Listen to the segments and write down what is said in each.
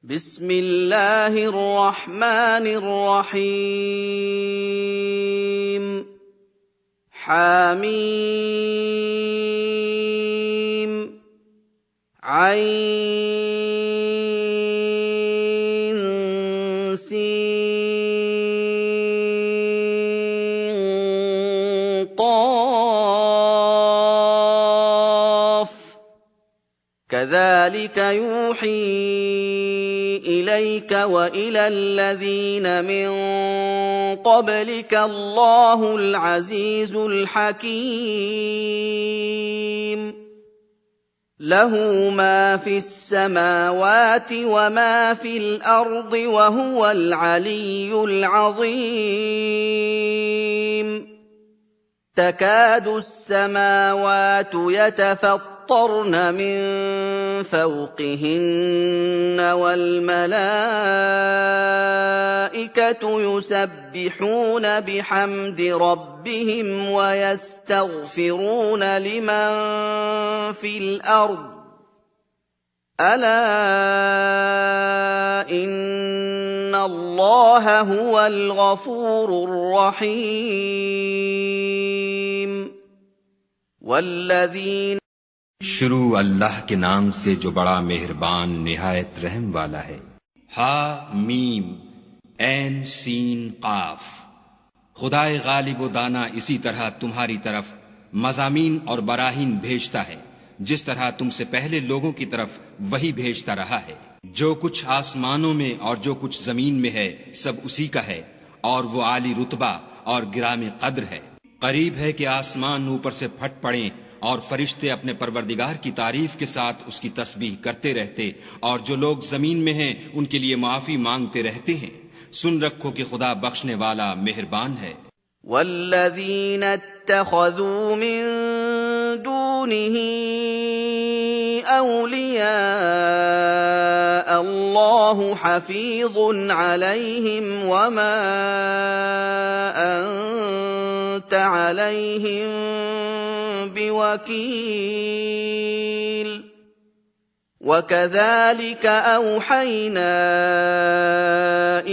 بسم الله الرحمن الرحيم حميم عين سين قاف كذلك يوحي إليك وإلى الذين من قبلك الله العزيز الحكيم له ما في السماوات وما في الأرض وهو العلي العظيم تكاد السماوات يتفطرن من فوقهن والملائكة يسبحون بحمد ربهم ويستغفرون لمن في الأرض ألا إن الله هو الغفور الرحيم والذين शुरू अल्लाह के नाम से जो बड़ा मेहरबान निहायत रहम वाला है। हा मीम ऐन सीन काफ। खुदाए गालिब व दाना इसी तरह तुम्हारी तरफ मज़ामीन और बराहीन भेजता है जिस तरह तुमसे पहले लोगों की तरफ वही भेजता रहा है। जो कुछ आसमानों में और जो कुछ जमीन में है सब उसी का है और वो आली रुतबा और गिरामी कद्र है। करीब है कि आसमान ऊपर से फट पड़ें और फरिश्ते अपने परवरदिगार की तारीफ के साथ उसकी तस्बीह करते रहते और जो लोग जमीन में हैं उनके लिए माफी मांगते रहते हैं। सुन रखो कि खुदा बख्शने वाला मेहरबान है। वल्लज़ीन इत्तख़ज़ू मिन दूनिही औलिया अल्लाहु हफ़ीज़ुन अलैहिम वमा अंत अलैहिम बिवकील वकज़ालिक औहयना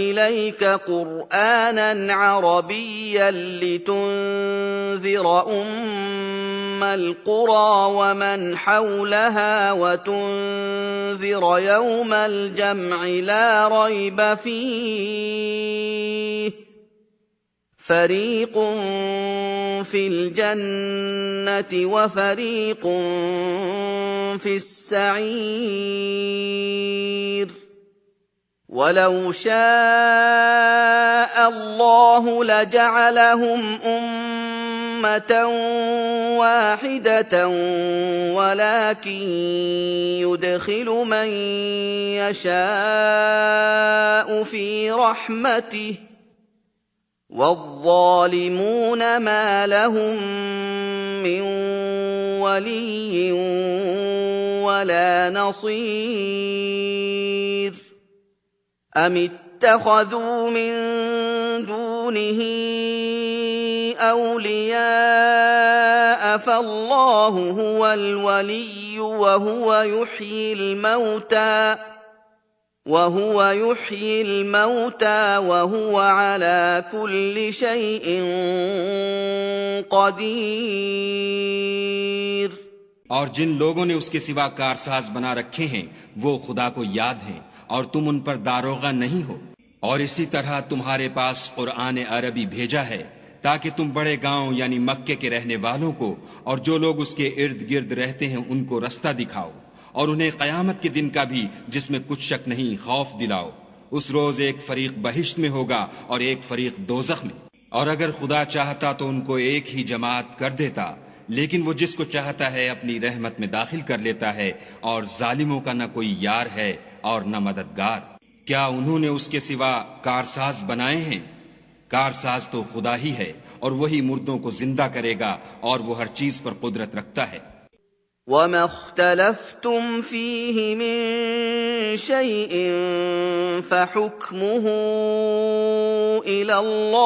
इलैक क़ुरआनन अरबिय्यन लितुन्ज़िर उम्मल क़ुरा वमन हौलहा वतुन्ज़िर यौमल जम'i ला रैब फ़ीह फरीक़ फ़िल जन्नति वफ़रीक़ फ़िस्सईर वलौ शाअ अल्लाहु लजअलहुम उम्मतन वाहिदतन वलाकिन युदखिलु मन यशाअ फ़ी रहमतिहि वज़्ज़ालिमून मा लहुम मिन वलिय्य वला नसीर अम इत्तख़ज़ू मिन दूनिही औलियाअ फ़अल्लाहु हुवल वलिय्य وهو يحيي الموتى وهو على كل شيء قدير। और जिन लोगों ने उसके सिवा कारसाज बना रखे हैं वो खुदा को याद हैं और तुम उन पर दारोगा नहीं हो। और इसी तरह तुम्हारे पास कुरान अरबी भेजा है ताकि तुम बड़े गांव यानी मक्के के रहने वालों को और जो लोग उसके इर्द गिर्द रहते हैं उनको रास्ता दिखाओ और उन्हें क़यामत के दिन का भी जिसमें कुछ शक नहीं खौफ दिलाओ। उस रोज एक फरीक बहिश्त में होगा और एक फरीक दोज़ख में। और अगर खुदा चाहता तो उनको एक ही जमात कर देता लेकिन वो जिसको चाहता है अपनी रहमत में दाखिल कर लेता है और जालिमों का न कोई यार है और न मददगार। क्या उन्होंने उसके सिवा कारसाज बनाए हैं? कारसाज तो खुदा ही है और वही मुर्दों को जिंदा करेगा और वो हर चीज पर कुदरत रखता है। वमा इख्तलफ्तुम फीहि मिन शैइन फहुक्मुहु इलल्लाह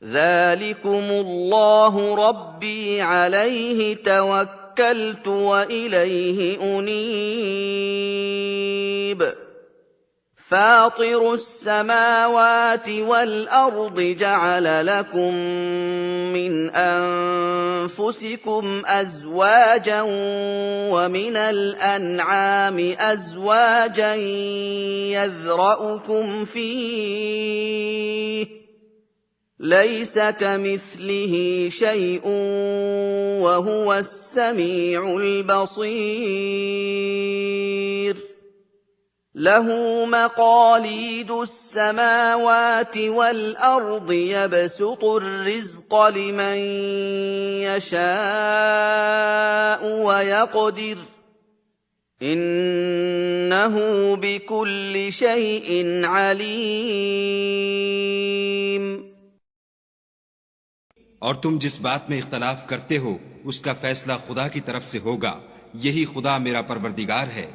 ज़ालिकुमुल्लाहु रब्बी अलैहि तवक्कल्तु توكلت وإليه أنيب فاطر السماوات والأرض جعل لكم من أنفسكم أزواجا ومن الأنعام أزواجا يذرأكم فيه ليس كمثله شيء وهو السميع البصير له مقاليد السماوات والأرض يبسط الرزق لمن يشاء ويقدر إنه بكل شيء عليم और तुम जिस बात में इख्तलाफ करते हो उसका फैसला खुदा की तरफ से होगा। यही खुदा मेरा परवरदिगार है,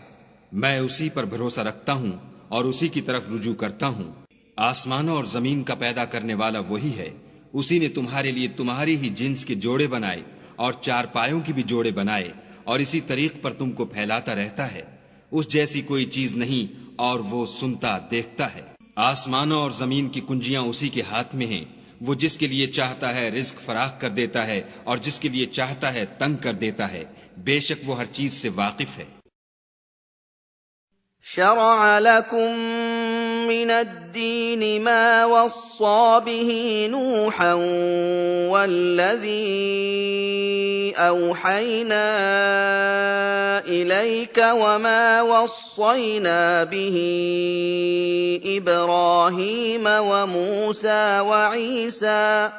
मैं उसी पर भरोसा रखता हूँ और उसी की तरफ रुजू करता हूँ। आसमानों और जमीन का पैदा करने वाला वही है। उसी ने तुम्हारे लिए तुम्हारी ही जिन्स के जोड़े बनाए और चारपायों की भी जोड़े बनाए और इसी तरीक पर तुमको फैलाता रहता है। उस जैसी कोई चीज नहीं और वो सुनता देखता है। आसमानों और जमीन की कुंजियां उसी के हाथ में हैं। वो जिसके लिए चाहता है रिज्क फराख कर देता है और जिसके लिए चाहता है तंग कर देता है। बेशक वो हर चीज से वाकिफ है। شرع لكم من الدين ما وصى به نوحا والذي أوحينا إليك وما وصينا به إبراهيم وموسى وعيسى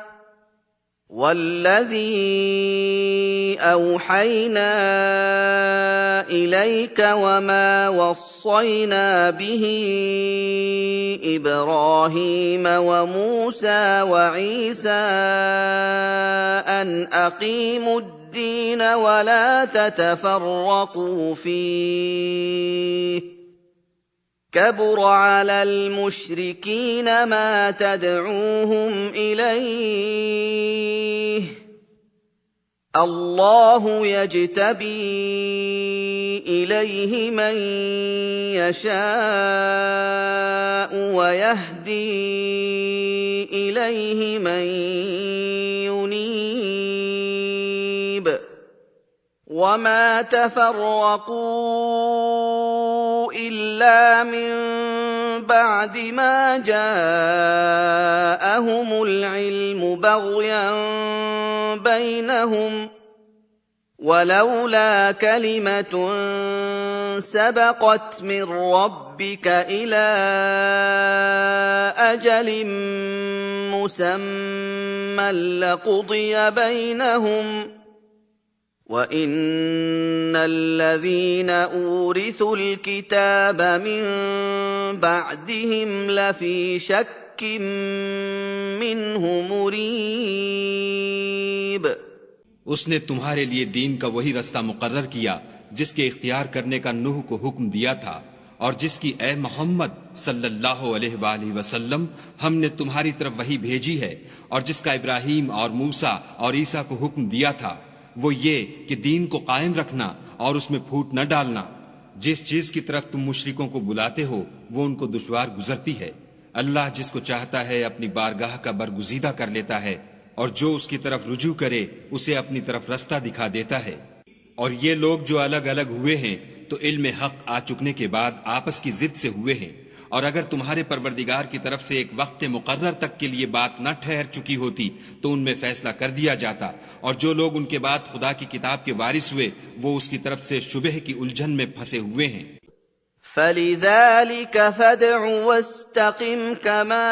والذي أوحينا إليك وما وصينا به إبراهيم وموسى وعيسى أن أقيموا الدين ولا تتفرقوا فيه كبر على المشركين ما تدعوهم إليه الله يجتبي إليه من يشاء ويهدي إليه من ينيب وما تفرقوا إلا من بعد ما جاءهم العلم بغيا بينهم ولولا كلمة سبقت من ربك إلى أجل مسمى لقضي بينهم وَإِنَّ الَّذِينَ أُورِثُوا الْكِتَابَ مِن بَعْدِهِمْ لَفِي شَكٍّ مِّنْهُ مُرِيبٍ उसने तुम्हारे लिए दीन का वही रास्ता मुकर्रर किया जिसके इख्तियार करने का नूह को हुक्म दिया था और जिसकी ए मोहम्मद सल्लल्लाहु अलैहि वसल्लम हमने तुम्हारी तरफ वही भेजी है और जिसका इब्राहीम और मूसा और ईसा को हुक्म दिया था वो ये कि दीन को कायम रखना और उसमें फूट न डालना। जिस चीज की तरफ तुम मुशरिकों को बुलाते हो वो उनको दुश्वार गुजरती है। अल्लाह जिसको चाहता है अपनी बारगाह का बरगुजीदा कर लेता है और जो उसकी तरफ रुजू करे उसे अपनी तरफ रास्ता दिखा देता है। और ये लोग जो अलग अलग हुए हैं तो इल्म हक आ चुकने के बाद आपस की जिद से हुए हैं। और अगर तुम्हारे परवरदिगार की तरफ से एक वक्त मुकर्रर तक के लिए बात न ठहर चुकी होती तो उनमें फैसला कर दिया जाता। और जो लोग उनके बाद खुदा की किताब के वारिस हुए वो उसकी तरफ से शुबह की उलझन में फंसे हुए हैं। فَلِذَٰلِكَ فَادْعُ وَاسْتَقِمْ كَمَا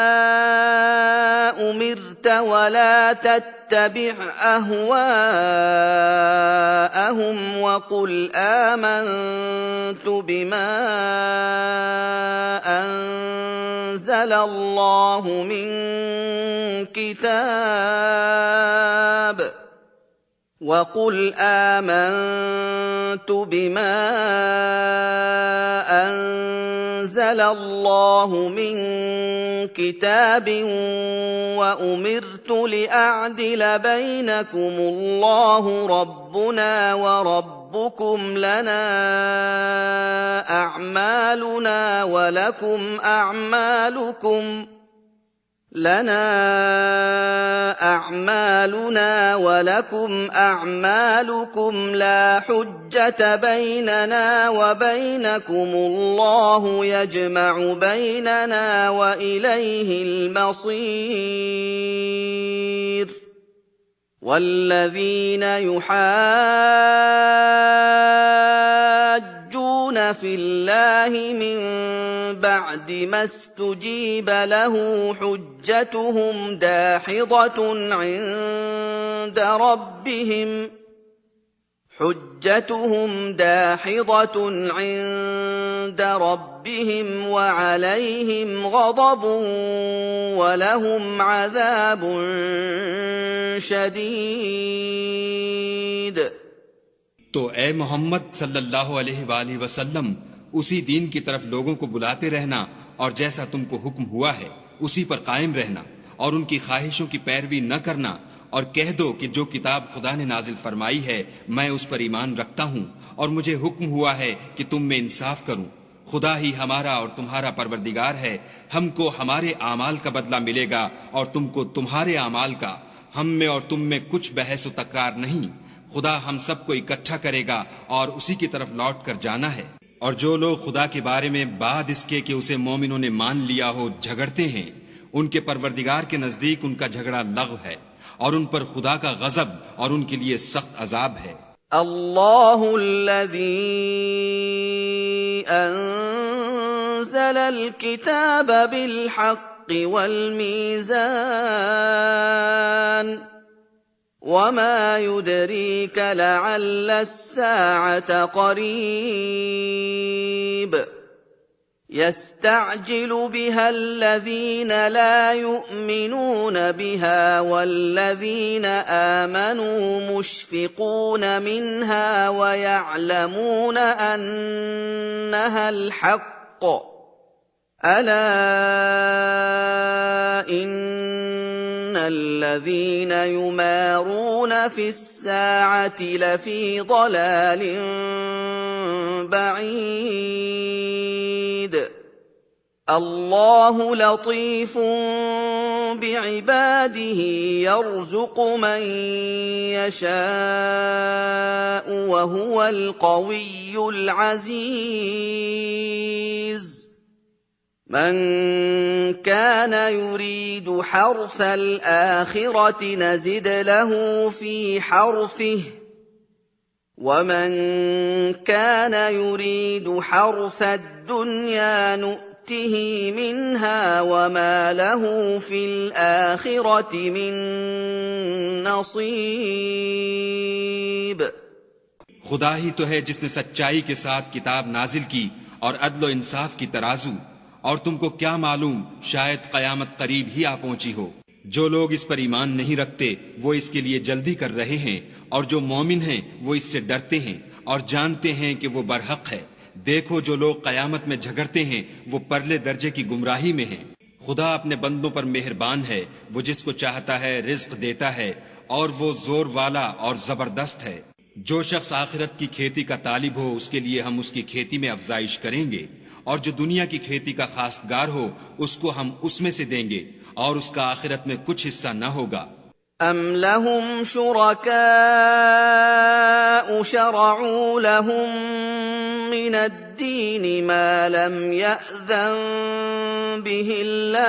أُمِرْتَ وَلَا تَتَّبِعْ أَهْوَاءَهُمْ وَقُلْ آمَنتُ بِمَا أَنزَلَ اللَّهُ مِن كِتَابٍ وَقُلْ آمَنتُ بِمَا أَنزَلَ أَنزَلَ اللَّهُ مِن كِتَابٍ وَأُمِرْتُ لِأَعْدِلَ بَيْنَكُمُ اللَّهُ رَبُّنَا وَرَبُّكُمْ لَنَا أَعْمَالُنَا وَلَكُمْ أَعْمَالُكُمْ لَا حُجَّةَ بَيْنَنَا وَبَيْنَكُمُ اللَّهُ يَجْمَعُ بَيْنَنَا وَإِلَيْهِ الْمَصِيرُ وَالَّذِينَ يُحَاجُّونَ فِي اللَّهِ مِن بَعْدِ مَا اسْتُجِيبَ لَهُ حُجَّتُهُمْ دَاحِضَةٌ عِندَ رَبِّهِمْ وَعَلَيْهِمْ غَضَبٌ وَلَهُمْ عَذَابٌ شَدِيدٌ. तो ए मोहम्मद सल्लल्लाहु अलैहि वसल्लम, उसी दीन की तरफ लोगों को बुलाते रहना और जैसा तुमको हुक्म हुआ है उसी पर कायम रहना और उनकी ख्वाहिशों की पैरवी न करना, और कह दो कि जो किताब खुदा ने नाजिल फरमाई है मैं उस पर ईमान रखता हूँ और मुझे हुक्म हुआ है कि तुम में इंसाफ करूं। खुदा ही हमारा और तुम्हारा परवरदिगार है, हमको हमारे आमाल का बदला मिलेगा और तुमको तुम्हारे आमाल का। हम में और तुम में कुछ बहस व तकरार नहीं, खुदा हम सबको इकट्ठा करेगा और उसी की तरफ लौट कर जाना है। और जो लोग खुदा के बारे में बाद इसके कि उसे मोमिनों ने मान लिया हो झगड़ते हैं, उनके परवरदिगार के नजदीक उनका झगड़ा लग़्व है और उन पर खुदा का गजब और उनके लिए सख्त अजाब है। अल्लाहुल्लज़ी अंज़लल किताब बिल हक़्क़ि वल मीज़ान वमा युदरीक लअल्ल अस्साअत क़रीब यस्तअजिल बिहा الذين لا يؤمنون بها والذين آمنوا مشفقون منها ويعلمون أنها الحق ألا إن الذين يمارون في الساعة لفي ضلال بعيد الله لطيف بعباده يرزق من يشاء وهو القوي العزيز من كان يريد حرث الآخرة نزد له في حرثه ومن كان يريد حرث الدنيا نؤته منها وما له في الآخرة من نصيب. खुदा ही तो है जिसने सच्चाई के साथ किताब नाजिल की और अदल इंसाफ की तराजू, और तुमको क्या मालूम शायद कयामत करीब ही आ पहुंची हो। जो लोग इस पर ईमान नहीं रखते वो इसके लिए जल्दी कर रहे हैं, और जो मोमिन हैं वो इससे डरते हैं और जानते हैं कि वो बरहक है। देखो जो लोग कयामत में झगड़ते हैं वो परले दर्जे की गुमराही में हैं। खुदा अपने बंदों पर मेहरबान है, वो जिसको चाहता है रिज्क देता है और वो जोर वाला और जबरदस्त है। जो शख्स आखिरत की खेती का तालिब हो उसके लिए हम उसकी खेती में अफजाइश करेंगे, और जो दुनिया की खेती का खासगार हो उसको हम उसमें से देंगे और उसका आखिरत में कुछ हिस्सा न होगा। अम लहुम शुरकाउ शरअू लहुम मिनद्दीन मा लम यअज़न बिहिल्लाह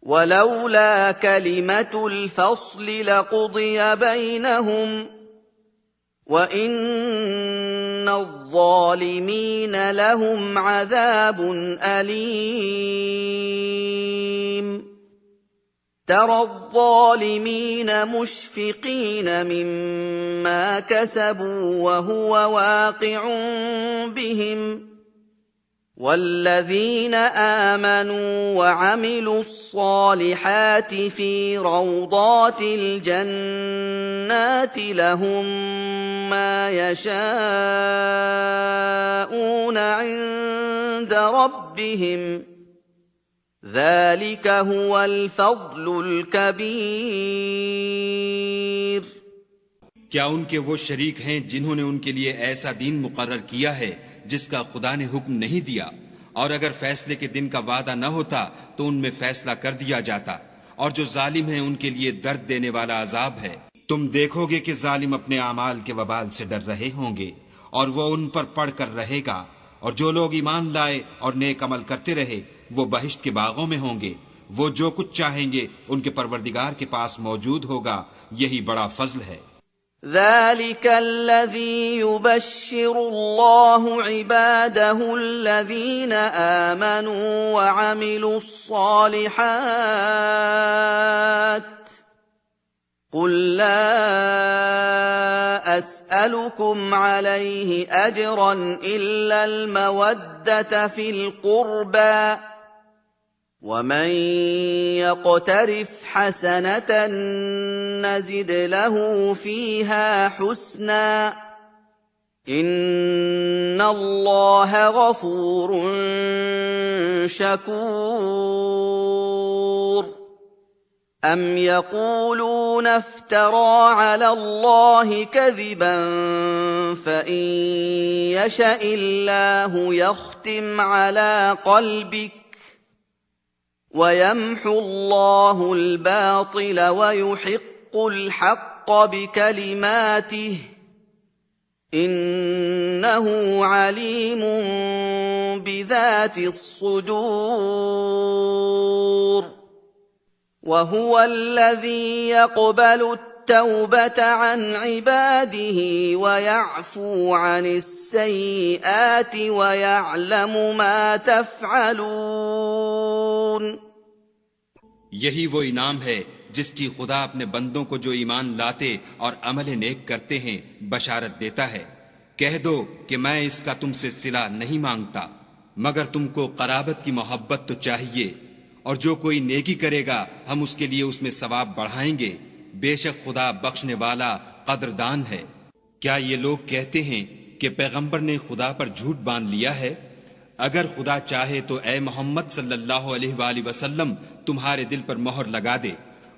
वलौला कलिमतुल फ़स्ल लक़ुदिय बैनहुम وَإِنَّ الظَّالِمِينَ لَهُمْ عَذَابٌ أَلِيمٌ. تَرَى الظَّالِمِينَ مُشْفِقِينَ مِمَّا كَسَبُوا وَهُوَ وَاقِعٌ بِهِمْ وَالَّذِينَ آمَنُوا وَعَمِلُوا الصَّالِحَاتِ فِي رَوْضَاتِ الْجَنَّاتِ لَهُم مَّا يَشَاءُونَ عِندَ رَبِّهِمْ ۚ ذَٰلِكَ هُوَ الْفَضْلُ الْكَبِيرُ। क्या उनके वो शरीक हैं जिन्होंने उनके लिए ऐसा दीन मुकर्रर किया है जिसका खुदा ने हुक्म नहीं दिया, और अगर फैसले के दिन का वादा न होता तो उनमें फैसला कर दिया जाता, और जो जालिम हैं उनके लिए दर्द देने वाला अजाब है। तुम देखोगे कि जालिम अपने आमाल के वबाल से डर रहे होंगे और वो उन पर पड़ कर रहेगा, और जो लोग ईमान लाए और नेक अमल करते रहे वो बहिश्त के बागों में होंगे। वो जो कुछ चाहेंगे उनके परवरदिगार के पास मौजूद होगा। यही बड़ा फजल है। ذَلِكَ الَّذِي يُبَشِّرُ اللَّهُ عِبَادَهُ الَّذِينَ آمَنُوا وَعَمِلُوا الصَّالِحَاتِ ۗ قُل لَّا أَسْأَلُكُمْ عَلَيْهِ أَجْرًا إِلَّا الْمَوَدَّةَ فِي الْقُرْبَىٰ ۗ وَمَن يَقْتَرِفْ حَسَنَةً نَّزِدْ لَهُ فِيهَا حُسْنًا ۚ إِنَّ اللَّهَ غَفُورٌ شَكُورٌ. أَمْ يَقُولُونَ افْتَرَىٰ عَلَى اللَّهِ كَذِبًا فَإِن يَشَإِ اللَّهُ يَخْتِمْ عَلَىٰ قَلْبِكَ وَيَمْحُو اللَّهُ الْبَاطِلَ وَيُحِقُّ الْحَقَّ بِكَلِمَاتِهِ ۚ إِنَّهُ عَلِيمٌ بِذَاتِ الصُّدُورِ. وَهُوَ الَّذِي يَقْبَلُ التَّوْبَةَ عَنْ عِبَادِهِ وَيَعْفُو عَنِ السَّيِّئَاتِ وَيَعْلَمُ مَا تَفْعَلُونَ. यही वो इनाम है जिसकी खुदा अपने बंदों को जो ईमान लाते और अमल नेक करते हैं बशारत देता है। कह दो कि मैं इसका तुमसे सिला नहीं मांगता, मगर तुमको कराबत की मोहब्बत तो चाहिए, और जो कोई नेकी करेगा हम उसके लिए उसमें सवाब बढ़ाएंगे। बेशक खुदा बख्शने वाला कदरदान है। क्या ये लोग कहते हैं कि पैगंबर ने खुदा पर झूठ बांध लिया है? अगर खुदा चाहे तो ए मोहम्मद सल्लल्लाहु अलैहि वसल्लम तुम्हारे दिल पर मोहर लगा दे,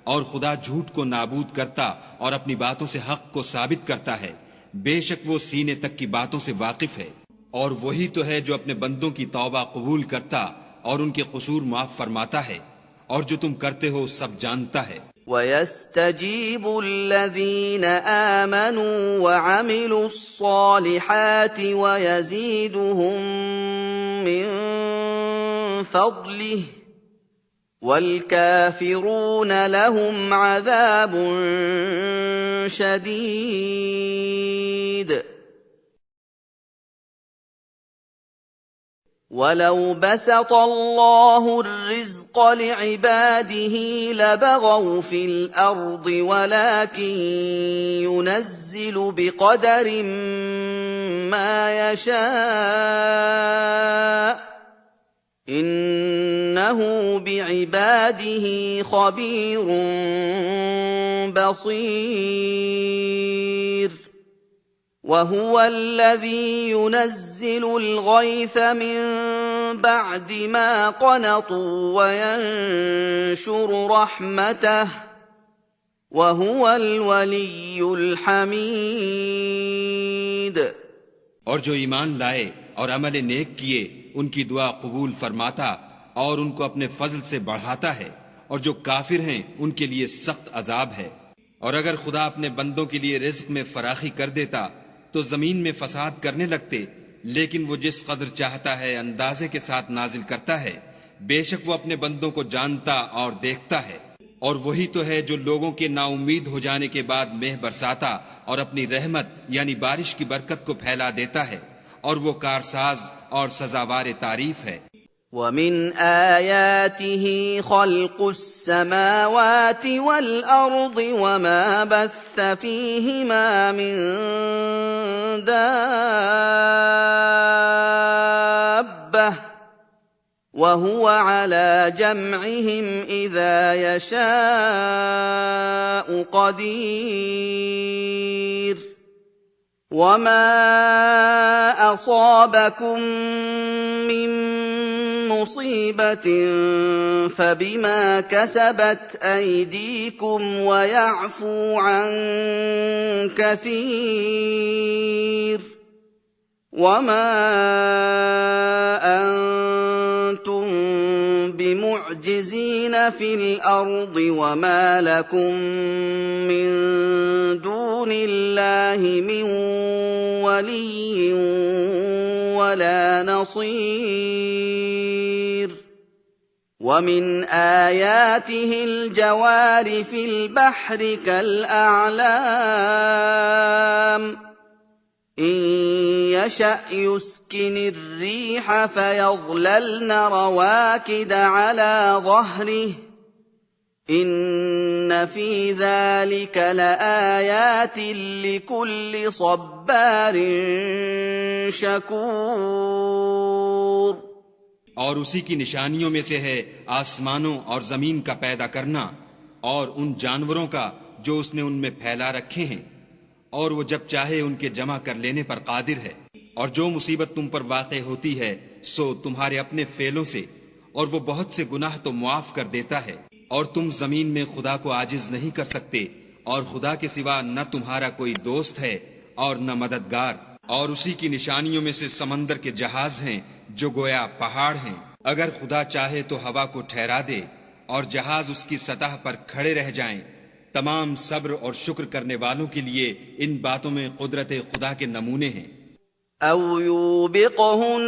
और खुदा झूठ को नाबूद करता और अपनी बातों से हक को साबित करता है। बेशक वो सीने तक की बातों से वाकिफ है, और वही तो है जो अपने बंदों की तौबा कबूल करता और उनके कसूर माफ फरमाता है, और जो तुम करते हो सब जानता है। وَيَسْتَجِيبُ الَّذِينَ آمَنُوا وَعَمِلُوا الصَّالِحَاتِ وَيَزِيدُهُم مِّن فَضْلِهِ ۚ وَالْكَافِرُونَ لَهُمْ عَذَابٌ شَدِيدٌ. وَلَوْ بَسَطَ اللَّهُ الرِّزْقَ لِعِبَادِهِ لَبَغَوْا فِي الْأَرْضِ وَلَٰكِن يُنَزِّلُ بِقَدَرٍ مَّا يَشَاءُ ۚ إِنَّهُ بِعِبَادِهِ خَبِيرٌ بَصِيرٌ. وَهُوَ الَّذِي يُنَزِّلُ الْغَيْثَ مِن بَعْدِ مَا قَنَطُوا وَيَنشُرُ رَحْمَتَهُ ۚ وَهُوَ الْوَلِيُّ الْحَمِيدُ. और जो ईमान लाए और अमल नेक किए उनकी दुआ कबूल फरमाता और उनको अपने फजल से बढ़ाता है, और जो काफिर हैं उनके लिए सख्त अजाब है। और अगर खुदा अपने बंदों के लिए रिज्क में फराखी कर देता तो जमीन में फसाद करने लगते, लेकिन वो जिस कदर चाहता है अंदाजे के साथ नाजिल करता है। बेशक वो अपने बंदों को जानता और देखता है, और वही तो है जो लोगों के नाउम्मीद हो जाने के बाद मेह बरसाता और अपनी रहमत यानी बारिश की बरकत को फैला देता है, और वो कारसाज और सजावार तारीफ है। وَمِنْ آيَاتِهِ خَلْقُ السَّمَاوَاتِ وَالْأَرْضِ وَمَا بَثَّ فِيهِمَا مِن دَابَّةٍ وهو على جمعهم إذا يشاء قدير وما أصابكم من مصيبة فبما كسبت أيديكم ويعفو عن كثير وما أنتم بمعجزين في الأرض وما لكم من دون الله من ولي ولا نصير ومن آياته الجوار في البحر كالأعلام إن يشأ يسكن الريح فيظللن رواكد على ظهره إن في ذلك لآيات لكل صبار شكور और उसी की निशानियों में से है आसमानों और जमीन का पैदा करना और उन जानवरों का जो उसने उनमें फैला रखे हैं और वो जब चाहे उनके जमा कर लेने पर कादिर है और जो मुसीबत तुम पर वाक़े होती है सो तुम्हारे अपने फेलों से और वो बहुत से गुनाह तो मुआफ कर देता है और तुम जमीन में खुदा को आजिज नहीं कर सकते और खुदा के सिवा न तुम्हारा कोई दोस्त है और न मददगार और उसी की निशानियों में से समंदर के जहाज हैं जो गोया पहाड़ हैं अगर खुदा चाहे तो हवा को ठहरा दे और जहाज उसकी सतह पर खड़े रह जाएं तमाम सब्र और शुक्र करने वालों के लिए इन बातों में कुदरत खुदा के नमूने हैं أو يوبقهن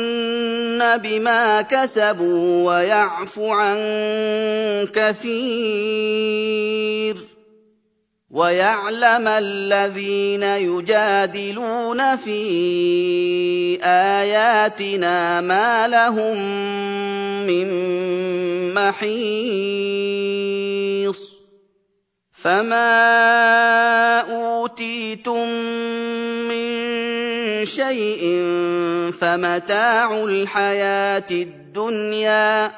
بما كسبوا ويعفو عن كثير ويعلم الذين يجادلون في آياتنا ما لهم من محيص فما أوتيتم من شيء فمتاع الحياة الدنيا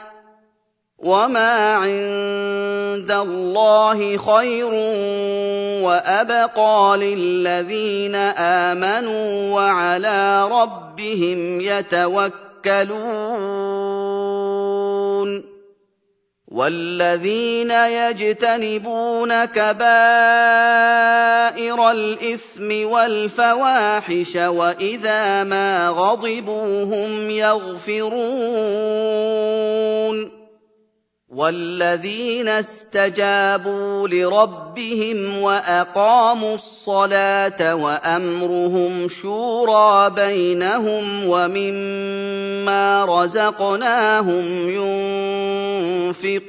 وما عند الله خير وأبقى للذين آمنوا وعلى ربهم يتوكلون والذين يجتنبون كبائر الإثم والفواحش وإذا ما غضبوا هم يغفرون والذين استجابوا لربهم وأقاموا الصلاة وأمرهم شورى بينهم ومما رزقناهم ينفقون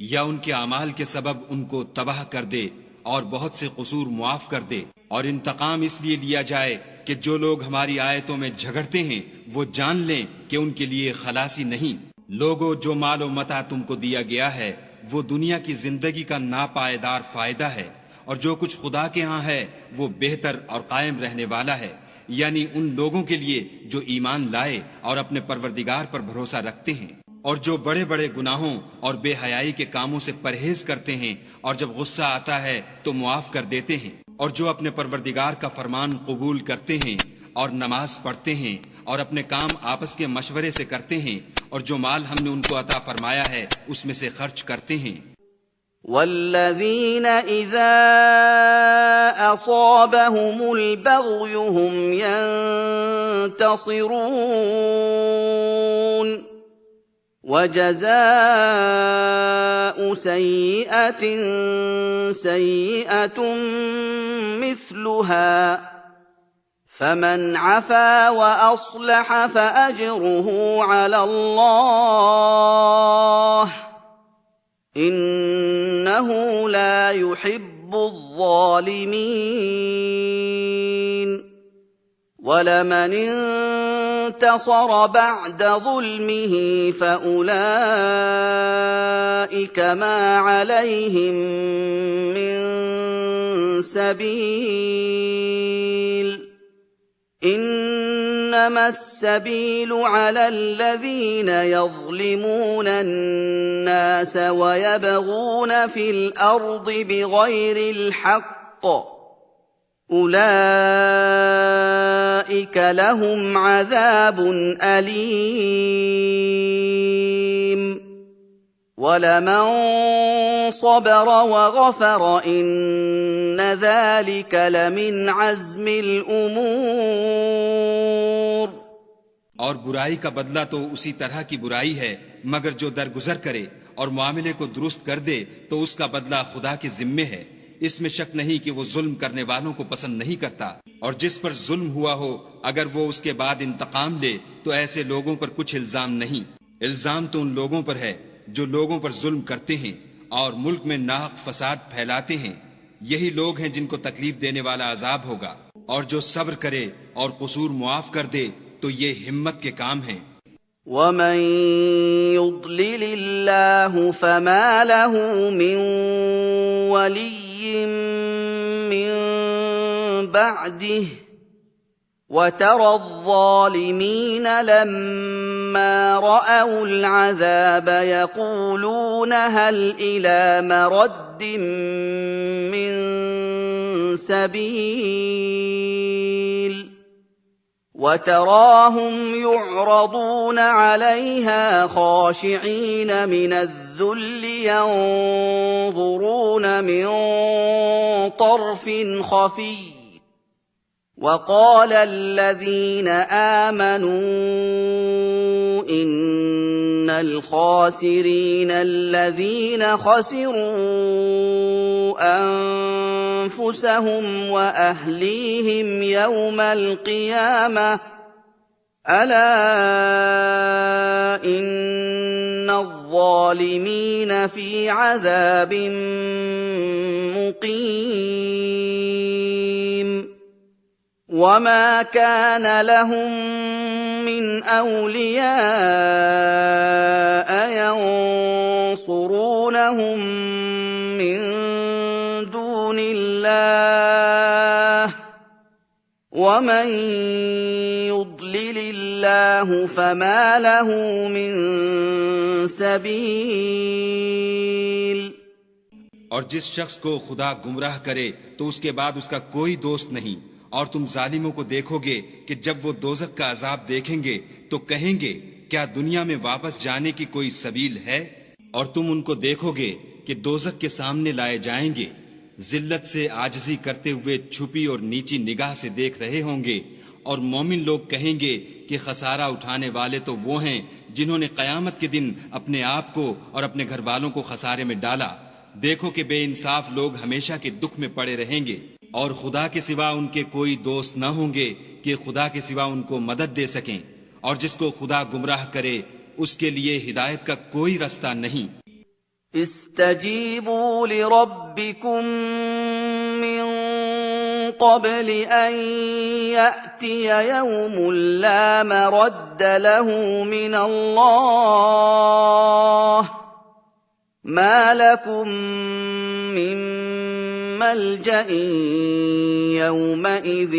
या उनके अमाल के सबब उनको तबाह कर दे और बहुत से कसूर मुआफ कर दे और इंतकाम इसलिए लिया जाए कि जो लोग हमारी आयतों में झगड़ते हैं वो जान लें कि उनके लिए खलासी नहीं। लोगों, जो मालो मता तुमको दिया गया है वो दुनिया की जिंदगी का नापायदार फायदा है और जो कुछ खुदा के यहाँ है वो बेहतर और कायम रहने वाला है, यानी उन लोगों के लिए जो ईमान लाए और अपने परवरदिगार पर भरोसा रखते हैं और जो बड़े बड़े गुनाहों और बेहयाई के कामों से परहेज करते हैं और जब गुस्सा आता है तो मुआफ कर देते हैं और जो अपने परवरदिगार का फरमान कबूल करते हैं और नमाज पढ़ते हैं और अपने काम आपस के मशवरे से करते हैं और जो माल हमने उनको अता फरमाया है उसमें से खर्च करते हैं। والذين إذا أصابهم البغي هم ينتصرون وجزاء سيئة سيئة مثلها فمن عفا وأصلح فأجره على الله إنه لا يحب الظالمين ولمن انتصر بعد ظلمه فأولئك ما عليهم من سبيل إنما إنما السبيل على الذين يظلمون الناس ويبغون في الأرض بغير الحق أولئك لهم عذاب أليم ولمن صبر وغفر إن ذلك لمن عزم الأمور और बुराई का बदला तो उसी तरह की बुराई है, मगर जो दरगुजर करे और मामले को दुरुस्त कर दे तो उसका बदला खुदा के जिम्मे है। इसमें शक नहीं कि वो जुल्म करने वालों को पसंद नहीं करता, और जिस पर जुल्म हुआ हो अगर वो उसके बाद इंतकाम ले तो ऐसे लोगों पर कुछ इल्जाम नहीं। इल्जाम तो उन लोगों पर है जो लोगों पर जुल्म करते हैं और मुल्क में नाहक फसाद फैलाते हैं। यही लोग हैं जिनको तकलीफ देने वाला अजाब होगा। और जो सब्र करे और कसूर मुआफ कर दे तो ये हिम्मत के काम हैं। ومن يضلل الله فما له من ولي من بعده وترى الظالمين لما رأوا العذاب يقولون هل إلى مرد من سبيل وتراهم يعرضون عليها خاشعين من الذل ينظرون من طرف خفي وقال الذين آمنوا إن الخاسرين الذين خسروا أنفسهم وأهليهم يوم القيامة ألا إن الظالمين في عذاب مقيم وما كان لهم من أولياء ينصرونهم من دون الله ومن يضلل الله فما له من سبيل और जिस शख्स को खुदा गुमराह करे तो उसके बाद उसका कोई दोस्त नहीं। और तुम जालिमों को देखोगे कि जब वो दोज़ख का अजाब देखेंगे तो कहेंगे क्या दुनिया में वापस जाने की कोई सबील है। और तुम उनको देखोगे कि दोज़ख के सामने लाए जाएंगे, जिल्लत से आजिज़ी करते हुए छुपी और नीची निगाह से देख रहे होंगे। और मोमिन लोग कहेंगे कि खसारा उठाने वाले तो वो हैं जिन्होंने क़यामत के दिन अपने आप को और अपने घर वालों को खसारे में डाला। देखो कि बेइंसाफ लोग हमेशा के दुख में पड़े रहेंगे और खुदा के सिवा उनके कोई दोस्त न होंगे कि खुदा के सिवा उनको मदद दे सकें। और जिसको खुदा गुमराह करे उसके लिए हिदायत का कोई रास्ता नहीं। इस्तजीबू लिरब्बिकुम मिन क़ब्ल अन यअतिय यौमुन ला मरद्द लहू मिन अल्लाह मा लकुम मिन ملجأ يومئذ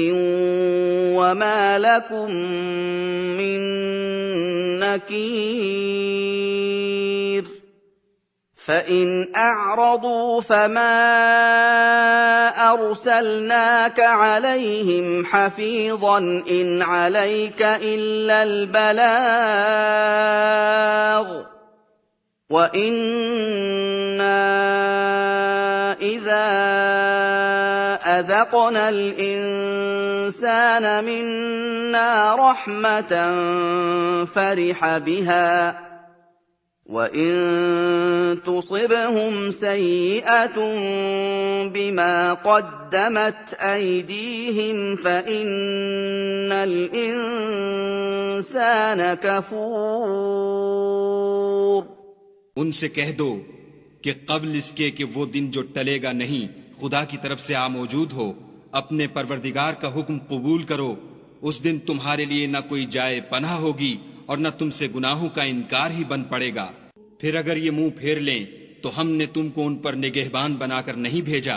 وما لكم من نكير فإن أعرضوا فما أرسلناك عليهم حفيظا إن عليك إلا البلاغ وإنا إذا أذقنا الإنسان منا رحمة فرح بها وإن تصبهم سيئة بما قدمت أيديهم فإن الإنسان كفور उनसे कह दो कि कब्ल इसके कि वो दिन जो टलेगा नहीं खुदा की तरफ से आ मौजूद हो, अपने परवरदिगार का हुक्म कबूल करो। उस दिन तुम्हारे लिए न कोई जाए पनाह होगी और न तुमसे गुनाहों का इनकार ही बन पड़ेगा। फिर अगर ये मुंह फेर लें तो हमने तुमको उन पर निगहबान बनाकर नहीं भेजा।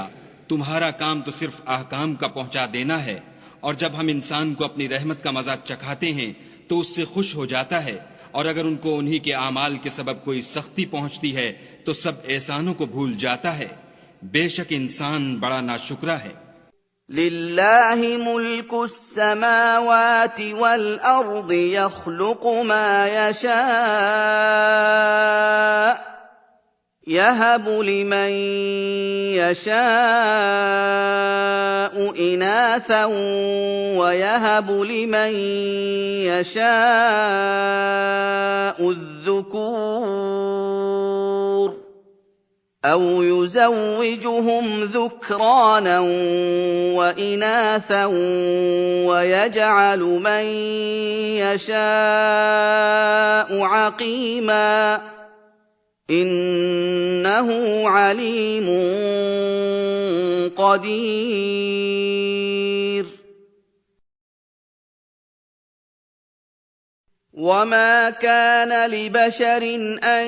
तुम्हारा काम तो सिर्फ अहकाम का पहुंचा देना है और जब हम इंसान को अपनी रहमत का मजा चखाते हैं तो उससे खुश हो जाता है, और अगर उनको उन्हीं के आमाल के सबब कोई सख्ती पहुंचती है तो सब एहसानों को भूल जाता है। बेशक इंसान बड़ा नाशुक्रा है। लिल्लाहि मुल्कु स्समावाति वल अर्दि यख्लुकु मा यशा यहबु लिमन यशाउ इनाथन व यहबु लिमन यशाउ الذكور أو يزوجهم ذكرانا وإناثا ويجعل من يشاء عقيما إنه عليم قدير وما كان لبشر أن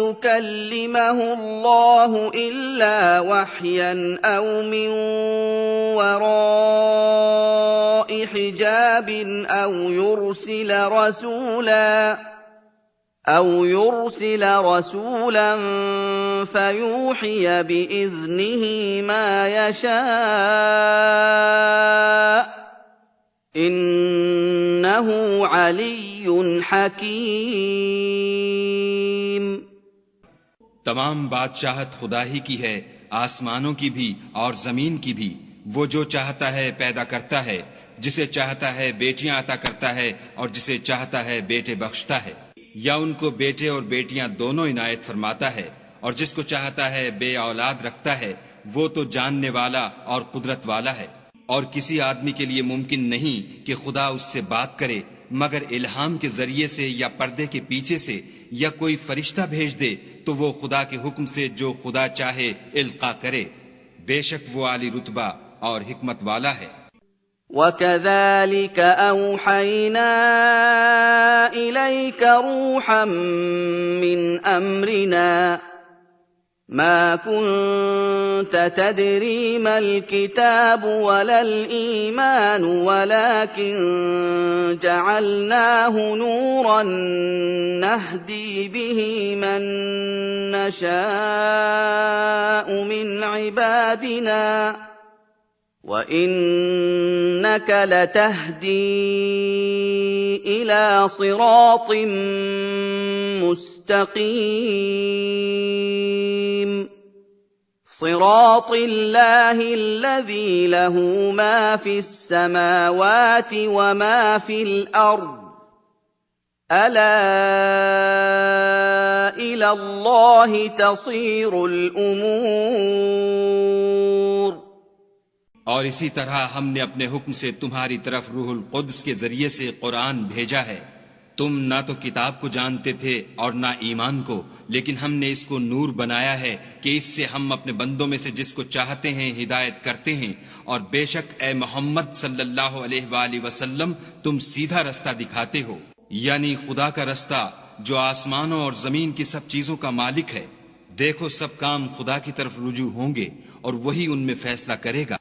يكلمه الله إلا وحيا أو من وراء حجاب أو يرسل رسولا فيوحي بإذنه ما يشاء إنه علي حكيم। तमाम बादशाहत खुदा ही की है, आसमानों की भी और जमीन की भी। वो जो चाहता है पैदा करता है, जिसे चाहता है बेटियां अता करता है और जिसे चाहता है बेटे बख्शता है, या उनको बेटे और बेटियां दोनों इनायत फरमाता है, और जिसको चाहता है बे औलाद रखता है। वो तो जानने वाला और कुदरत वाला है। और किसी आदमी के लिए मुमकिन नहीं कि खुदा उससे बात करे मगर इल्हाम के जरिए से या पर्दे के पीछे से, या कोई फरिश्ता भेज दे तो वो खुदा के हुक्म से जो खुदा चाहे इल्का करे। बेशक वो आली रुतबा और हिकमत वाला है। وَكَذَلِكَ أَوْحَيْنَا إِلَيْكَ رُوحًا مِّنْ أَمْرِنَا مَا كُنتَ تَدْرِي مَا الْكِتَابُ وَلَا الْإِيمَانُ وَلَٰكِن جَعَلْنَاهُ نُورًا نَّهْدِي بِهِ مَن نَّشَاءُ مِنْ عِبَادِنَا وَإِنَّكَ لَتَهْدِي إِلَىٰ صِرَاطٍ مُّسْتَقِيمٍ صِرَاطِ اللَّهِ الَّذِي لَهُ مَا فِي السَّمَاوَاتِ وَمَا فِي الْأَرْضِ أَلَا إِلَى اللَّهِ تَصِيرُ الْأُمُورُ। और इसी तरह हमने अपने हुक्म से तुम्हारी तरफ रूहुल कुद्स के जरिए से कुरान भेजा है। तुम ना तो किताब को जानते थे और ना ईमान को, लेकिन हमने इसको नूर बनाया है कि इससे हम अपने बंदों में से जिसको चाहते हैं हिदायत करते हैं। और बेशक ए मोहम्मद सल्लल्लाहु अलैहि वसल्लम तुम सीधा रास्ता दिखाते हो, यानी खुदा का रास्ता जो आसमानों और जमीन की सब चीजों का मालिक है। देखो सब काम खुदा की तरफ रुजू होंगे और वही उनमें फैसला करेगा।